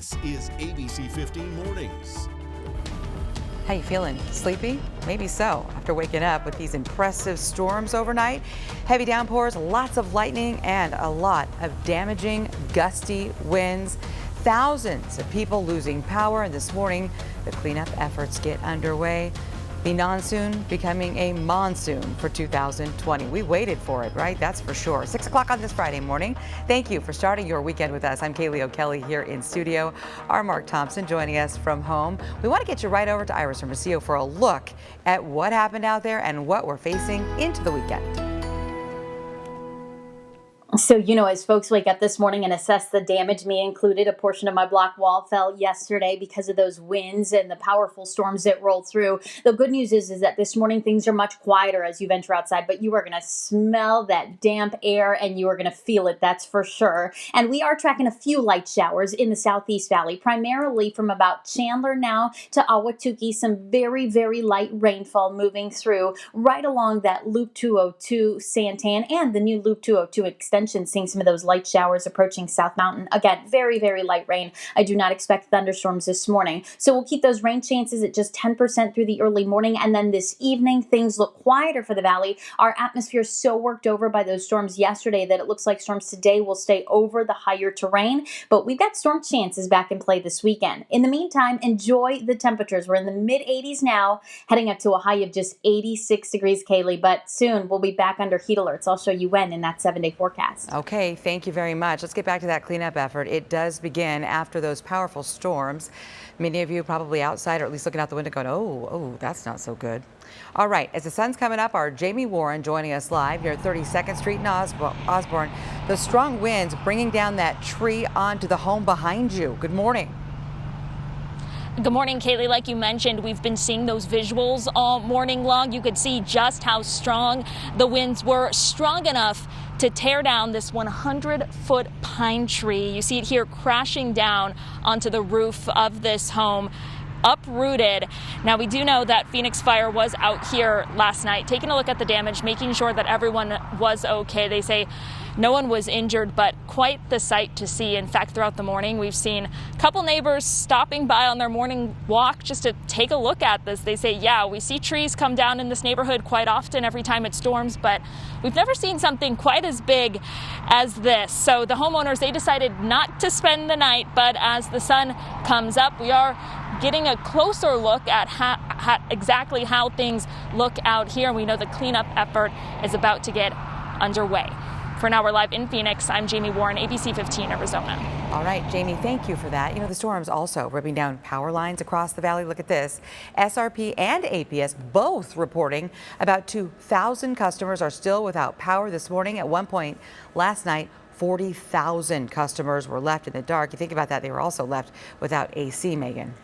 This is ABC 15 Mornings. How you feeling? Sleepy? Maybe so. After waking up with these impressive storms overnight, heavy downpours, lots of lightning, and a lot of damaging, gusty winds. Thousands of people losing power, and this morning the cleanup efforts get underway. The monsoon becoming a monsoon for 2020. We waited for it, right? That's for sure. 6 o'clock on this Friday morning. Thank you for starting your weekend with us. I'm Kaylee O'Kelly here in studio. Our Mark Thompson joining us from home. We want to get you right over to Iris Hermosillo for a look at what happened out there and what we're facing into the weekend. So, as folks wake up this morning and assess the damage, me included, a portion of my block wall fell yesterday because of those winds and the powerful storms that rolled through. The good news is that this morning things are much quieter as you venture outside, but you are going to smell that damp air and you are going to feel it, that's for sure. And we are tracking a few light showers in the Southeast Valley, primarily from about Chandler now to Ahwatukee. Some very, very light rainfall moving through right along that Loop 202 Santan and the new Loop 202 extension. Seeing some of those light showers approaching South Mountain. Again, very, very light rain. I do not expect thunderstorms this morning. So we'll keep those rain chances at just 10% through the early morning. And then this evening, things look quieter for the valley. Our atmosphere is so worked over by those storms yesterday that it looks like storms today will stay over the higher terrain. But we've got storm chances back in play this weekend. In the meantime, enjoy the temperatures. We're in the mid 80s now, heading up to a high of just 86 degrees, Kaylee. But soon we'll be back under heat alerts. I'll show you when in that 7-day forecast. Okay, thank you very much. Let's get back to that cleanup effort. It does begin after those powerful storms. Many of you probably outside or at least looking out the window going, oh, that's not so good. All right, as the sun's coming up, our Jamie Warren joining us live here at 32nd Street in Osborne. The strong winds bringing down that tree onto the home behind you. Good morning. Good morning, Kaylee. Like you mentioned, we've been seeing those visuals all morning long. You could see just how strong the winds were, strong enough to tear down this 100-foot pine tree. You see it here crashing down onto the roof of this home, uprooted. Now, we do know that Phoenix Fire was out here last night taking a look at the damage, making sure that everyone was okay. They say no one was injured, but quite the sight to see. In fact, throughout the morning, we've seen a couple neighbors stopping by on their morning walk just to take a look at this. They say, yeah, we see trees come down in this neighborhood quite often every time it storms, but we've never seen something quite as big as this. So the homeowners, they decided not to spend the night, but as the sun comes up, we are getting a closer look at exactly how things look out here. We know the cleanup effort is about to get underway. For now, we're live in Phoenix. I'm Jamie Warren, ABC 15 Arizona. All right, Jamie, thank you for that. The storm's also ripping down power lines across the valley. Look at this. SRP and APS both reporting about 2,000 customers are still without power this morning. At one point last night, 40,000 customers were left in the dark. You think about that, they were also left without AC, Megan.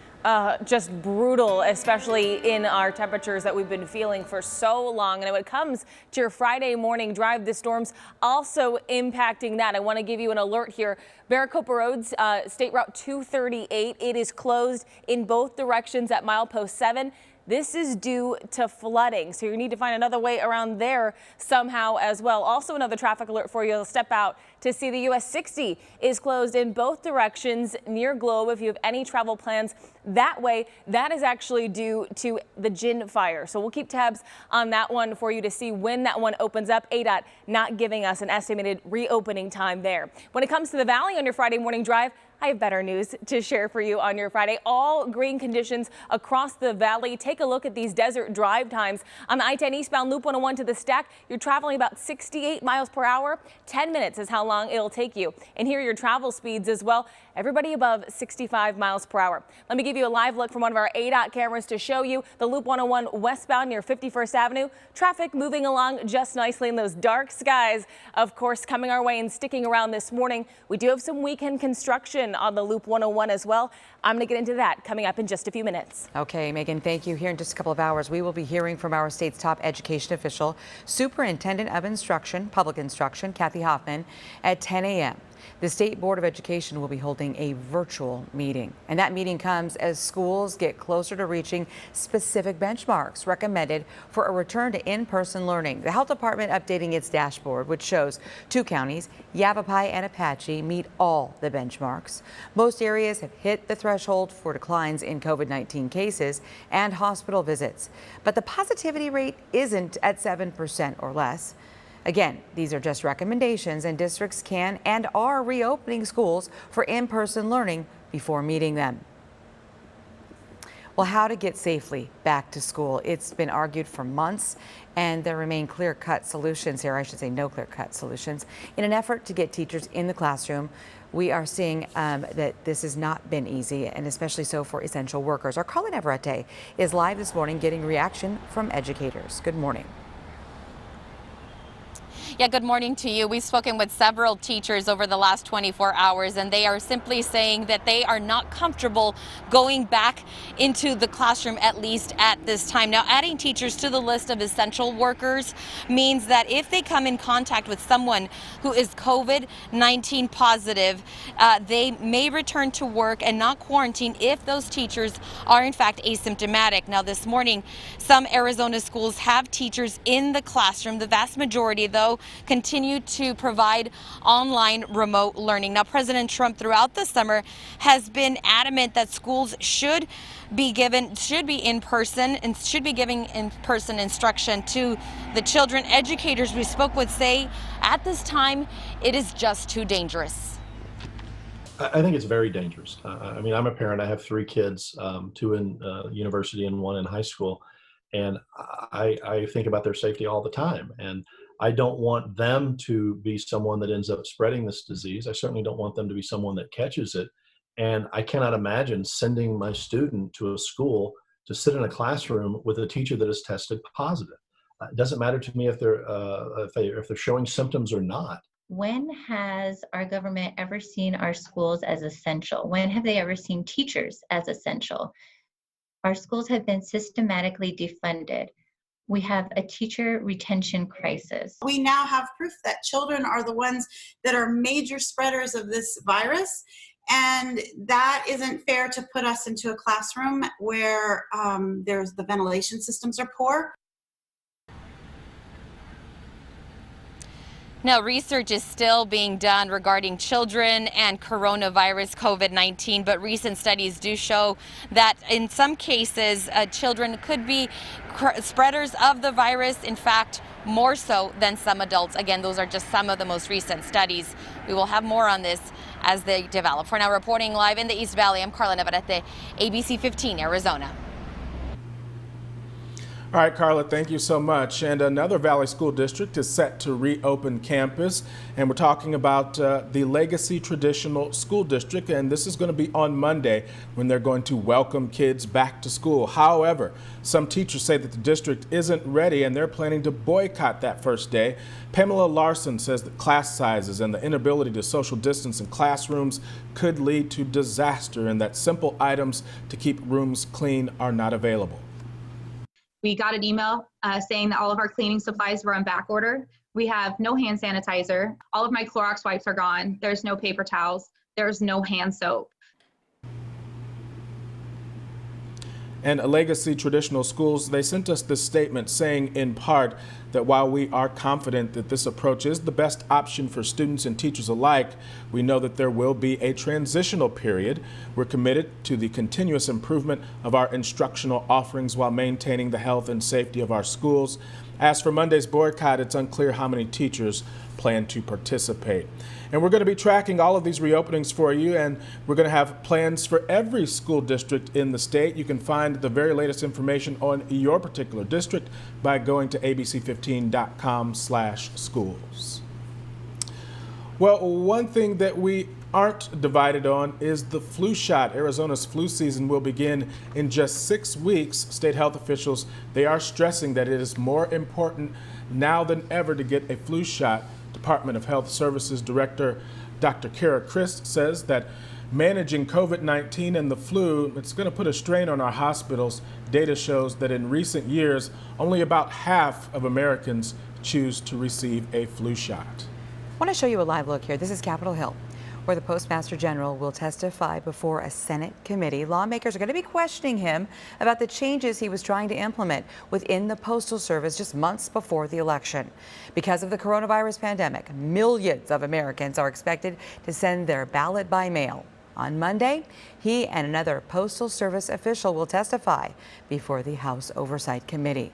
Just brutal, especially in our temperatures that we've been feeling for so long. And when it comes to your Friday morning drive, the storms also impacting that. I want to give you an alert here. Maricopa Roads, State Route 238, it is closed in both directions at milepost 7. This is due to flooding, so you need to find another way around there somehow as well. Also, another traffic alert for you. You'll step out to see the US 60 is closed in both directions near Globe. If you have any travel plans that way, that is actually due to the Gin fire. So we'll keep tabs on that one for you to see when that one opens up. ADOT not giving us an estimated reopening time there. When it comes to the valley on your Friday morning drive, I have better news to share for you on your Friday. All green conditions across the valley. Take a look at these desert drive times. On the I-10 eastbound Loop 101 to the Stack, you're traveling about 68 miles per hour. 10 minutes is how long it'll take you. And here are your travel speeds as well. Everybody above 65 miles per hour. Let me give you a live look from one of our ADOT cameras to show you the Loop 101 westbound near 51st Avenue. Traffic moving along just nicely in those dark skies, of course, coming our way and sticking around this morning. We do have some weekend construction on the Loop 101 as well. I'm going to get into that coming up in just a few minutes. Okay, Megan, thank you. Here in just a couple of hours, we will be hearing from our state's top education official, Superintendent of Instruction, Public Instruction, Kathy Hoffman, at 10 a.m. the State Board of Education will be holding a virtual meeting. And that meeting comes as schools get closer to reaching specific benchmarks recommended for a return to in-person learning. The health department updating its dashboard, which shows 2 counties, Yavapai and Apache, meet all the benchmarks. Most areas have hit the threshold for declines in COVID-19 cases and hospital visits. But the positivity rate isn't at 7% or less. Again, these are just recommendations, and districts can and are reopening schools for in-person learning before meeting them. Well, how to get safely back to school. It's been argued for months, and there remain clear-cut solutions here. I should say no clear-cut solutions. In an effort to get teachers in the classroom, we are seeing that this has not been easy, and especially so for essential workers. Our Carla Navarrete is live this morning getting reaction from educators. Good morning. Yeah, good morning to you. We've spoken with several teachers over the last 24 hours, and they are simply saying that they are not comfortable going back into the classroom, at least at this time. Now, adding teachers to the list of essential workers means that if they come in contact with someone who is COVID-19 positive, they may return to work and not quarantine if those teachers are in fact asymptomatic. Now, this morning, some Arizona schools have teachers in the classroom. The vast majority, though, continue to provide online remote learning. Now, President Trump throughout the summer has been adamant that schools should be in person and should be giving in-person instruction to the children. Educators we spoke with say at this time it is just too dangerous. I think it's very dangerous. I mean, I'm a parent. I have 3 kids, 2 in university and 1 in high school. And I think about their safety all the time. And I don't want them to be someone that ends up spreading this disease. I certainly don't want them to be someone that catches it. And I cannot imagine sending my student to a school to sit in a classroom with a teacher that is tested positive. It doesn't matter to me if they're showing symptoms or not. When has our government ever seen our schools as essential? When have they ever seen teachers as essential? Our schools have been systematically defunded. We have a teacher retention crisis. We now have proof that children are the ones that are major spreaders of this virus. And that isn't fair to put us into a classroom where the ventilation systems are poor. Now, research is still being done regarding children and coronavirus COVID-19, but recent studies do show that in some cases, children could be spreaders of the virus, in fact, more so than some adults. Again, those are just some of the most recent studies. We will have more on this as they develop. For now, reporting live in the East Valley, I'm Carla Navarrete, ABC 15, Arizona. All right, Carla, thank you so much. And another Valley School District is set to reopen campus. And we're talking about the Legacy Traditional School District. And this is going to be on Monday when they're going to welcome kids back to school. However, some teachers say that the district isn't ready and they're planning to boycott that first day. Pamela Larson says that class sizes and the inability to social distance in classrooms could lead to disaster and that simple items to keep rooms clean are not available. We got an email saying that all of our cleaning supplies were on back order. We have no hand sanitizer. All of my Clorox wipes are gone. There's no paper towels. There's no hand soap. And Legacy Traditional Schools, they sent us this statement saying in part that while we are confident that this approach is the best option for students and teachers alike, we know that there will be a transitional period. We're committed to the continuous improvement of our instructional offerings while maintaining the health and safety of our schools. As for Monday's boycott, it's unclear how many teachers plan to participate. And we're going to be tracking all of these reopenings for you, and we're going to have plans for every school district in the state. You can find the very latest information on your particular district by going to abc15.com/schools. Well, one thing that we aren't divided on is the flu shot. Arizona's flu season will begin in just 6 weeks. State health officials, they are stressing that it is more important now than ever to get a flu shot. Department of Health Services Director Dr. Kara Christ says that managing COVID-19 and the flu, it's going to put a strain on our hospitals. Data shows that in recent years, only about half of Americans choose to receive a flu shot. I want to show you a live look here. This is Capitol Hill. where the Postmaster General will testify before a Senate committee. Lawmakers are going to be questioning him about the changes he was trying to implement within the Postal Service just months before the election. Because of the coronavirus pandemic, millions of Americans are expected to send their ballot by mail. On Monday, he and another Postal Service official will testify before the House Oversight Committee.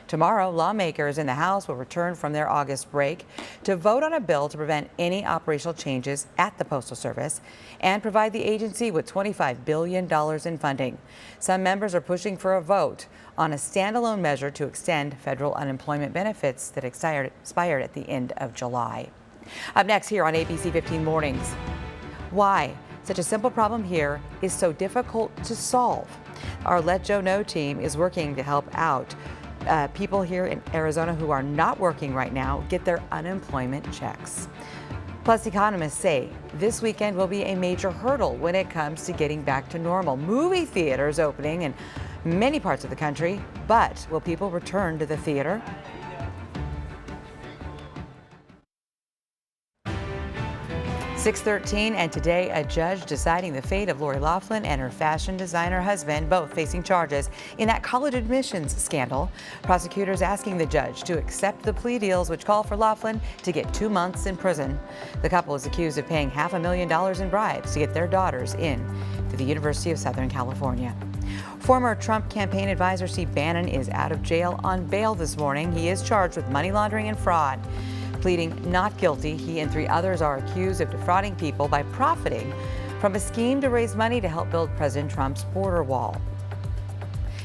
Tomorrow, lawmakers in the House will return from their August break to vote on a bill to prevent any operational changes at the Postal Service and provide the agency with $25 billion in funding. Some members are pushing for a vote on a standalone measure to extend federal unemployment benefits that expired at the end of July. Up next here on ABC 15 Mornings, why such a simple problem here is so difficult to solve. Our Let Joe Know team is working to help out people here in Arizona who are not working right now get their unemployment checks. Plus, economists say this weekend will be a major hurdle when it comes to getting back to normal. Movie theaters opening in many parts of the country, but will people return to the theater? .613, and today a judge deciding the fate of Lori Loughlin and her fashion designer husband, both facing charges in that college admissions scandal. Prosecutors asking the judge to accept the plea deals, which call for Loughlin to get 2 months in prison. The couple is accused of paying $500,000 in bribes to get their daughters in to the University of Southern California. Former Trump campaign advisor Steve Bannon is out of jail on bail this morning. He is charged with money laundering and fraud. Pleading not guilty, he and 3 others are accused of defrauding people by profiting from a scheme to raise money to help build President Trump's border wall.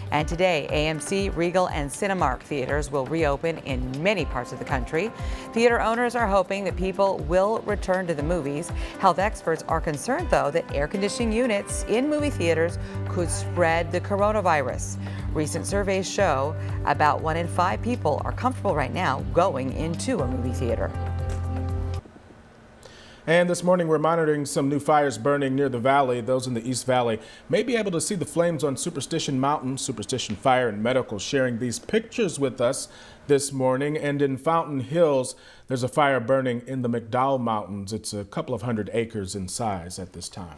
And today, AMC, Regal, and Cinemark theaters will reopen in many parts of the country. Theater owners are hoping that people will return to the movies. Health experts are concerned, though, that air conditioning units in movie theaters could spread the coronavirus. Recent surveys show about 1 in 5 people are comfortable right now going into a movie theater. And this morning, we're monitoring some new fires burning near the valley. Those in the East Valley may be able to see the flames on Superstition Mountain. Superstition Fire and Medical sharing these pictures with us this morning. And in Fountain Hills, there's a fire burning in the McDowell Mountains. It's a couple of 100 acres in size at this time.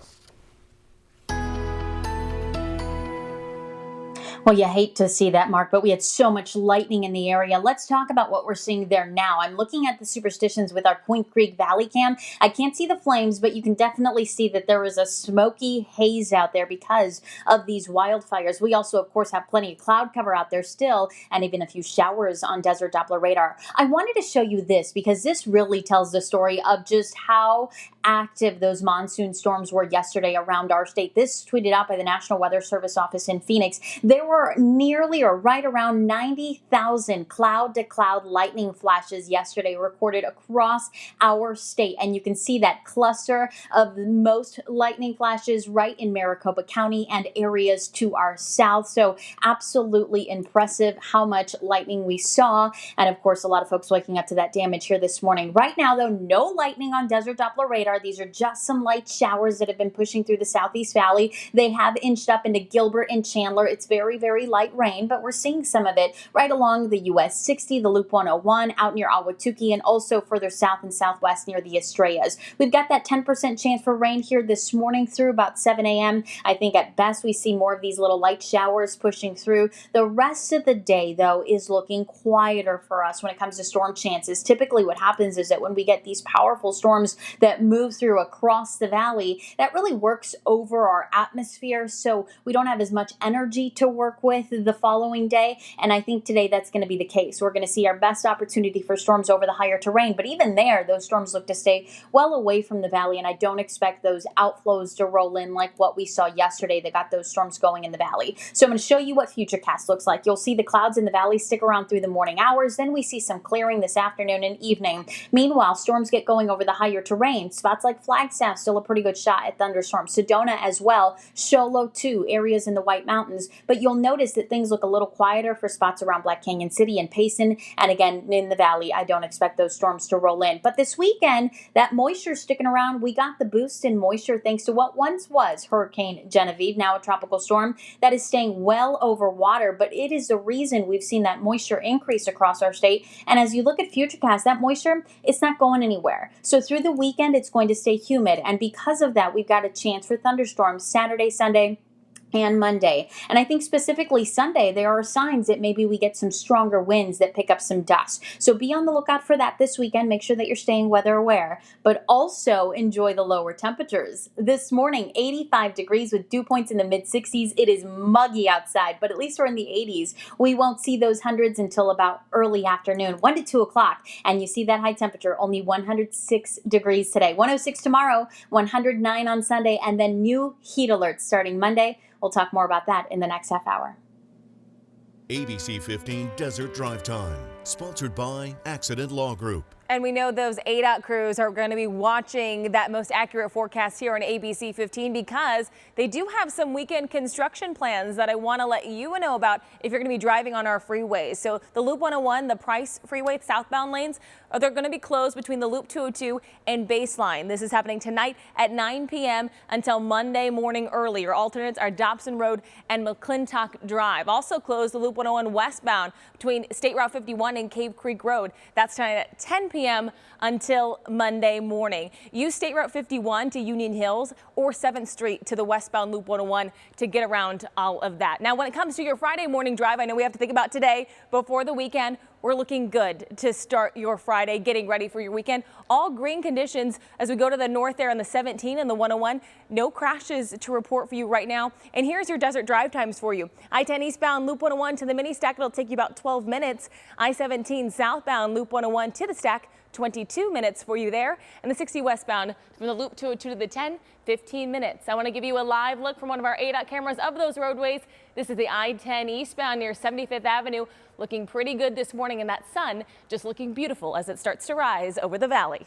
Well, you hate to see that, Mark, but we had so much lightning in the area. Let's talk about what we're seeing there now. I'm looking at the Superstitions with our Point Creek Valley cam. I can't see the flames, but you can definitely see that there is a smoky haze out there because of these wildfires. We also, of course, have plenty of cloud cover out there still, and even a few showers on Desert Doppler radar. I wanted to show you this because this really tells the story of just how active those monsoon storms were yesterday around our state. This tweeted out by the National Weather Service office in Phoenix. There were nearly or right around 90,000 cloud-to-cloud lightning flashes yesterday recorded across our state. And you can see that cluster of the most lightning flashes right in Maricopa County and areas to our south. So absolutely impressive how much lightning we saw. And of course, a lot of folks waking up to that damage here this morning. Right now, though, no lightning on Desert Doppler radar. These are just some light showers that have been pushing through the Southeast Valley. They have inched up into Gilbert and Chandler. It's very, very light rain, but we're seeing some of it right along the US 60, the Loop 101, out near Ahwatukee, and also further south and southwest near the Estrellas. We've got that 10% chance for rain here this morning through about 7 a.m. I think at best we see more of these little light showers pushing through. The rest of the day, though, is looking quieter for us when it comes to storm chances. Typically what happens is that when we get these powerful storms that move through across the valley, that really works over our atmosphere, so we don't have as much energy to work with the following day, and I think today that's going to be the case. We're going to see our best opportunity for storms over the higher terrain, but even there, those storms look to stay well away from the valley, and I don't expect those outflows to roll in like what we saw yesterday that got those storms going in the valley. So I'm going to show you what Futurecast looks like. You'll see the clouds in the valley stick around through the morning hours, then we see some clearing this afternoon and evening. Meanwhile, storms get going over the higher terrain. Spots like Flagstaff, still a pretty good shot at thunderstorms. Sedona as well. Show low too, areas in the White Mountains. But you'll notice that things look a little quieter for spots around Black Canyon City and Payson. And again, in the valley, I don't expect those storms to roll in. But this weekend, that moisture sticking around. We got the boost in moisture thanks to what once was Hurricane Genevieve, now a tropical storm that is staying well over water. But it is the reason we've seen that moisture increase across our state. And as you look at Futurecast, that moisture, it's not going anywhere. So through the weekend, it's going to stay humid. And because of that, we've got a chance for thunderstorms Saturday, Sunday, and Monday. And I think specifically Sunday, there are signs that maybe we get some stronger winds that pick up some dust. So be on the lookout for that this weekend. Make sure that you're staying weather aware, but also enjoy the lower temperatures. This morning, 85 degrees with dew points in the mid 60s. It is muggy outside, but at least we're in the 80s. We won't see those hundreds until about early afternoon, 1 to 2 o'clock. And you see that high temperature, only 106 degrees today, 106 tomorrow, 109 on Sunday, and then new heat alerts starting Monday. We'll talk more about that in the next half hour. ABC 15 Desert Drive Time, sponsored by Accident Law Group. And we know those ADOT crews are going to be watching that most accurate forecast here on ABC 15 because they do have some weekend construction plans that I want to let you know about if you're going to be driving on our freeways. So the Loop 101, the Price Freeway southbound lanes, they're going to be closed between the Loop 202 and Baseline. This is happening tonight at 9 p.m. until Monday morning early. Your alternates are Dobson Road and McClintock Drive. Also closed the Loop 101 westbound between State Route 51 and Cave Creek Road. That's tonight at 10 p.m. until Monday morning. Use State Route 51 to Union Hills or 7th Street to the westbound Loop 101 to get around all of that. Now, when it comes to your Friday morning drive, I know we have to think about today before the weekend. We're looking good to start your Friday, getting ready for your weekend. All green conditions as we go to the north there on the 17 and the 101. No crashes to report for you right now. And here's your desert drive times for you. I-10 eastbound Loop 101 to the mini stack, it'll take you about 12 minutes. I-17 southbound Loop 101 to the stack, 22 minutes for you there. And the 60 westbound from the Loop 202 to the 10, 15 minutes. I want to give you a live look from one of our ADOT cameras of those roadways. This is the I-10 eastbound near 75th Avenue. Looking pretty good this morning, and that sun just looking beautiful as it starts to rise over the valley.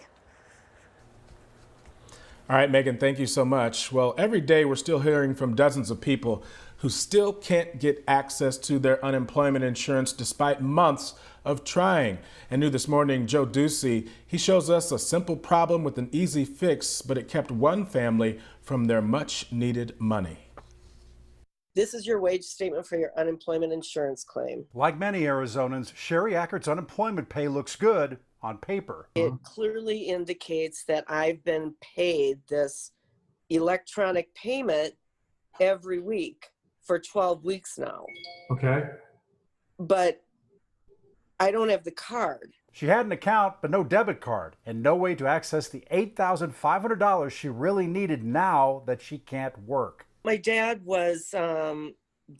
All right, Megan, thank you so much. Well, every day we're still hearing from dozens of people who still can't get access to their unemployment insurance despite months of trying. And new this morning, Joe Ducey, he shows us a simple problem with an easy fix, but it kept one family from their much needed money. This is your wage statement for your unemployment insurance claim. Like many Arizonans, Sherry Ackert's unemployment pay looks good on paper. It clearly indicates that I've been paid this electronic payment every week for 12 weeks now. Okay. But I don't have the card. She had an account, but no debit card, and no way to access the $8,500 she really needed now that she can't work. My dad was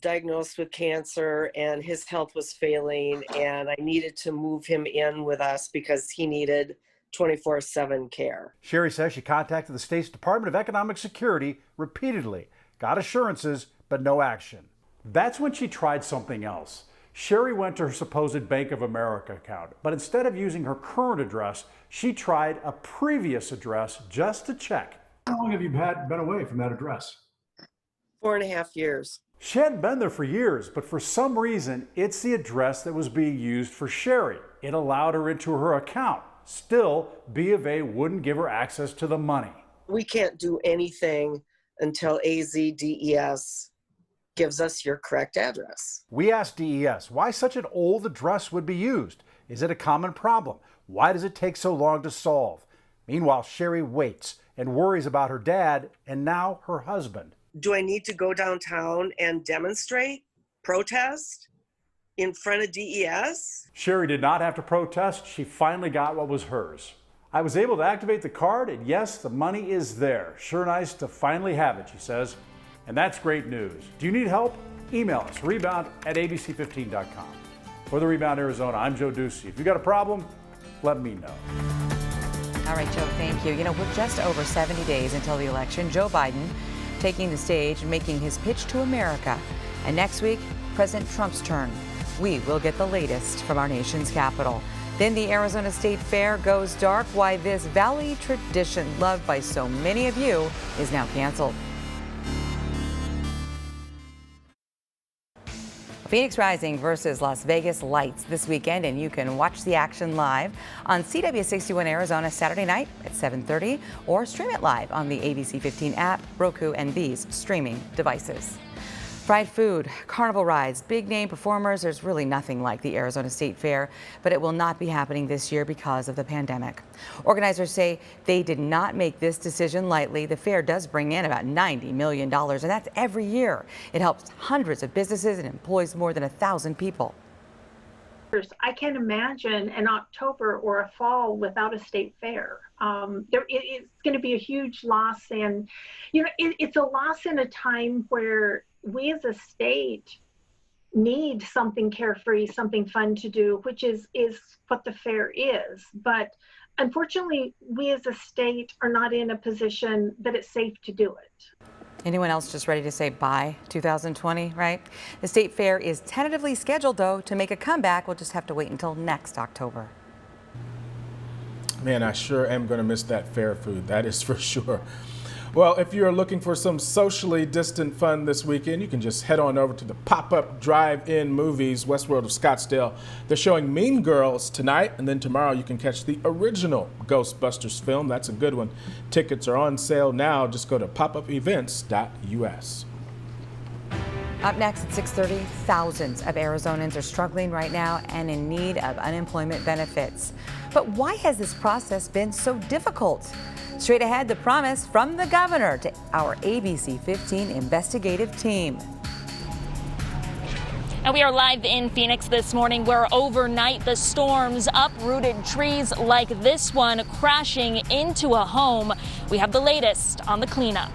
diagnosed with cancer and his health was failing, and I needed to move him in with us because he needed 24/7 care. Sherry says she contacted the state's Department of Economic Security repeatedly, got assurances, but no action. That's when she tried something else. Sherry went to her supposed Bank of America account, but instead of using her current address, she tried a previous address just to check. How long have you been away from that address? 4.5 years. She hadn't been there for years, but for some reason, it's the address that was being used for Sherry. It allowed her into her account. Still, B of A wouldn't give her access to the money. We can't do anything until AZDES gives us your correct address. We asked DES why such an old address would be used. Is it a common problem? Why does it take so long to solve? Meanwhile, Sherry waits and worries about her dad and now her husband. Do I need to go downtown and demonstrate, protest in front of DES? Sherry did not have to protest. She finally got what was hers. I was able to activate the card, and yes, the money is there. Sure nice to finally have it, she says. And that's great news. Do you need help? Email us, rebound@abc15.com. For the Rebound Arizona, I'm Joe Ducey. If you got a problem, let me know. All right, Joe, thank you. You know, we're just over 70 days until the election. Joe Biden taking the stage and making his pitch to America. And next week, President Trump's turn. We will get the latest from our nation's capital. Then the Arizona State Fair goes dark. Why this Valley tradition, loved by so many of you, is now canceled. Phoenix Rising versus Las Vegas Lights this weekend, and you can watch the action live on CW61 Arizona Saturday night at 7:30 or stream it live on the ABC15 app, Roku, and these streaming devices. Fried food, carnival rides, big name performers. There's really nothing like the Arizona State Fair, but it will not be happening this year because of the pandemic. Organizers say they did not make this decision lightly. The fair does bring in about $90 million, and that's every year. It helps hundreds of businesses and employs more than 1,000 people. I can't imagine an October or a fall without a state fair. It's going to be a huge loss, and it's a loss in a time where we as a state need something carefree, something fun to do, which is what the fair is. But unfortunately, we as a state are not in a position that it's safe to do it. Anyone else just ready to say bye 2020, right? The state fair is tentatively scheduled, though, to make a comeback. We'll just have to wait until next October. Man, I sure am going to miss that fair food. That is for sure. Well, if you're looking for some socially distant fun this weekend, you can just head on over to the pop-up drive-in movies, Westworld of Scottsdale. They're showing Mean Girls tonight, and then tomorrow you can catch the original Ghostbusters film. That's a good one. Tickets are on sale now. Just go to popupevents.us. Up next at 6:30, thousands of Arizonans are struggling right now and in need of unemployment benefits. But why has this process been so difficult? Straight ahead, the promise from the governor to our ABC15 investigative team. And we are live in Phoenix this morning, where overnight the storms uprooted trees like this one, crashing into a home. We have the latest on the cleanup.